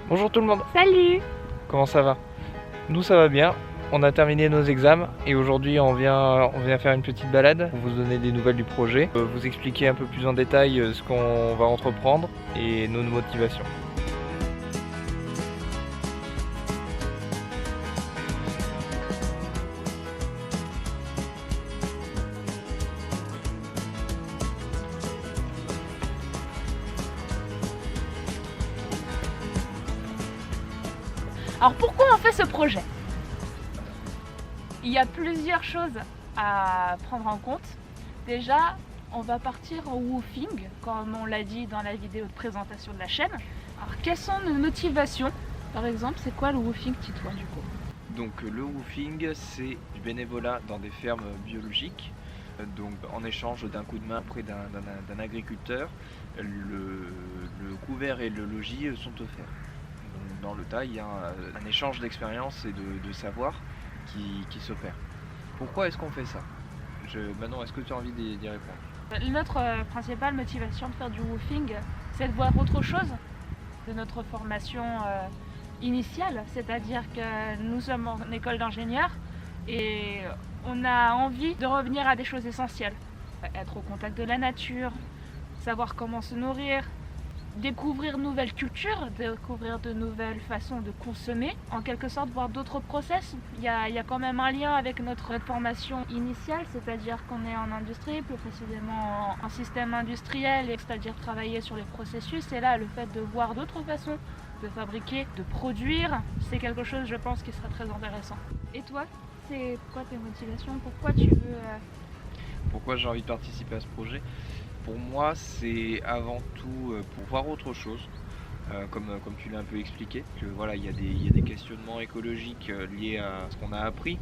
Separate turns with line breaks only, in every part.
Bonjour tout le monde,
Salut!
comment ça va? Nous ça va bien, on a terminé nos examens et aujourd'hui on vient faire une petite balade pour vous donner des nouvelles du projet, vous expliquer un peu plus en détail ce qu'on va entreprendre et nos motivations.
Alors pourquoi on fait ce projet? Il y a plusieurs choses à prendre en compte. Déjà, on va partir en woofing, comme on l'a dit dans la vidéo de présentation de la chaîne. Alors quelles sont nos motivations? Par exemple, c'est quoi le woofing, Titouan, du coup?
Donc le woofing c'est du bénévolat dans des fermes biologiques. Donc en échange d'un coup de main auprès d'un agriculteur, le couvert et le logis sont offerts. Donc, dans le tas, il y a un échange d'expérience et de savoir qui s'opère. Pourquoi est-ce qu'on fait ça? Manon, est-ce que tu as envie d'y répondre?
Notre principale motivation de faire du woofing, c'est de voir autre chose de notre formation initiale, c'est-à-dire que nous sommes en école d'ingénieur et on a envie de revenir à des choses essentielles. Être au contact de la nature, savoir comment se nourrir, découvrir de nouvelles cultures, découvrir de nouvelles façons de consommer, en quelque sorte voir d'autres process. Il y a quand même un lien avec notre formation initiale, c'est-à-dire qu'on est en industrie, plus précisément en système industriel, c'est-à-dire travailler sur les processus. Et là, le fait de voir d'autres façons de fabriquer, de produire, c'est quelque chose, je pense, qui sera très intéressant. Et toi, c'est quoi tes motivations? Pourquoi tu veux...
Pourquoi j'ai envie de participer à ce projet? Pour moi, c'est avant tout pour voir autre chose, comme tu l'as un peu expliqué, que voilà, il y a des questionnements écologiques liés à ce qu'on a appris,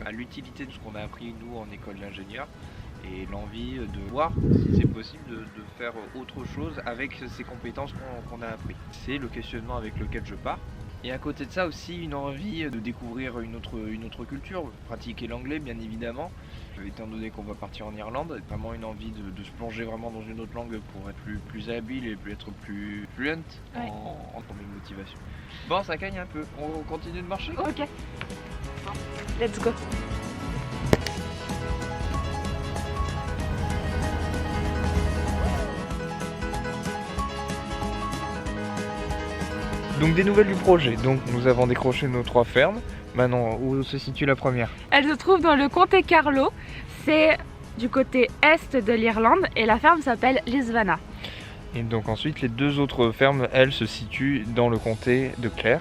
à l'utilité de ce qu'on a appris nous en école d'ingénieur, et l'envie de voir si c'est possible de faire autre chose avec ces compétences qu'on a appris. C'est le questionnement avec lequel je pars. Et à côté de ça aussi une envie de découvrir une autre culture, pratiquer l'anglais bien évidemment, étant donné qu'on va partir en Irlande, vraiment une envie de se plonger vraiment dans une autre langue pour être plus habile et être plus fluent en mes motivations. Bon, ça cagne un peu, on continue de marcher?
Ok, let's go.
Donc des nouvelles du projet, donc nous avons décroché nos 3 fermes. Maintenant, où se situe la première?
Elle se trouve dans le comté Carlow, c'est du côté est de l'Irlande et la ferme s'appelle Lisvana.
Et donc ensuite les 2 autres fermes, elles, se situent dans le comté de Clare,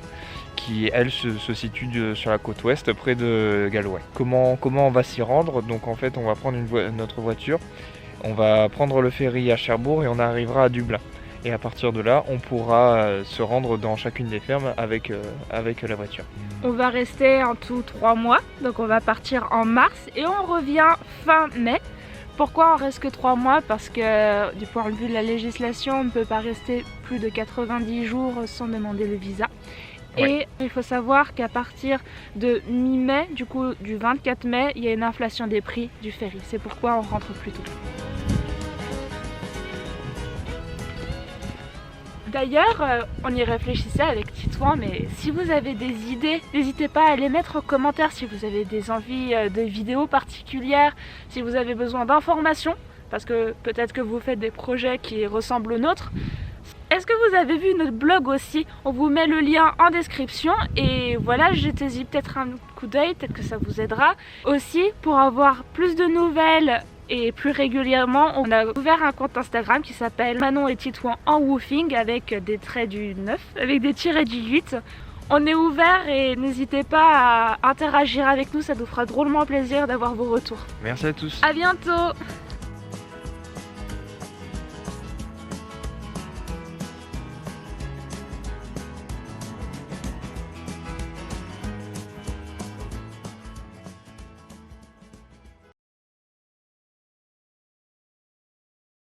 qui elle se situe sur la côte ouest près de Galway. Comment on va s'y rendre? Donc en fait on va prendre notre voiture, on va prendre le ferry à Cherbourg et on arrivera à Dublin. Et à partir de là, on pourra se rendre dans chacune des fermes avec la voiture.
On va rester en tout 3 mois, donc on va partir en mars et on revient fin mai. Pourquoi on reste que 3 mois? Parce que du point de vue de la législation, on ne peut pas rester plus de 90 jours sans demander le visa.
Ouais.
Et il faut savoir qu'à partir de mi-mai, du coup du 24 mai, il y a une inflation des prix du ferry. C'est pourquoi on rentre plus tôt. D'ailleurs, on y réfléchissait avec Titouan, mais si vous avez des idées, n'hésitez pas à les mettre en commentaire si vous avez des envies de vidéos particulières, si vous avez besoin d'informations, parce que peut-être que vous faites des projets qui ressemblent aux nôtres. Est-ce que vous avez vu notre blog aussi? On vous met le lien en description et voilà, jetez-y peut-être un coup d'œil, peut-être que ça vous aidera. Aussi, pour avoir plus de nouvelles et plus régulièrement, on a ouvert un compte Instagram qui s'appelle Manon et Titouan en woofing avec des traits du 9, avec des tirets du 8. On est ouvert et n'hésitez pas à interagir avec nous, ça nous fera drôlement plaisir d'avoir vos retours.
Merci à tous.
À bientôt!